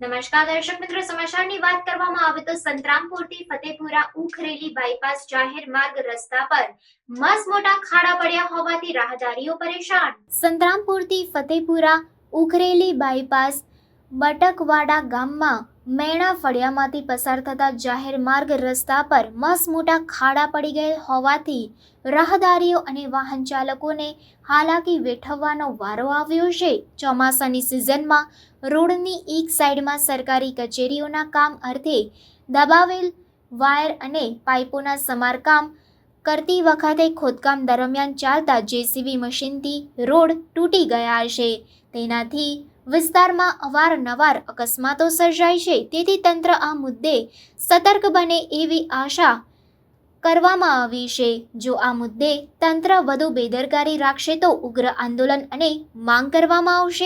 નમસ્કાર દર્શક મિત્રો, સમાચારની વાત કરવામાં આવે તો સંતરામપુરથી ફતેપુરા ઉખરેલી બાયપાસ જાહેર માર્ગ રસ્તા પર મસમોટા ખાડા પડ્યા હોવાથી રાહદારીઓ પરેશાન। સંતરામપુરથી ફતેપુરા ઉખરેલી બાયપાસ બટકવાડા ગામમાં મેણા ફળિયામાંથી પસાર થતા જાહેર માર્ગ રસ્તા પર મસમોટા ખાડા પડી ગયેલ હોવાથી રાહદારીઓ અને વાહન ચાલકોને હાલાકી વેઠવવાનો વારો આવ્યો છે। ચોમાસાની સિઝનમાં રોડની એક સાઈડમાં સરકારી કચેરીઓના કામ અર્થે દબાવેલ વાયર અને પાઇપોના સમારકામ કરતી વખતે ખોદકામ દરમિયાન ચાલતા જેસીબી મશીનથી રોડ તૂટી ગયા છે। તેનાથી વિસ્તારમાં અવારનવાર અકસ્માતો સર્જાય છે। તેથી તંત્ર આ મુદ્દે સતર્ક બને એવી આશા કરવામાં આવી છે। જો આ મુદ્દે તંત્ર વધુ બેદરકારી રાખશે તો ઉગ્ર આંદોલન અને માંગ કરવામાં આવશે।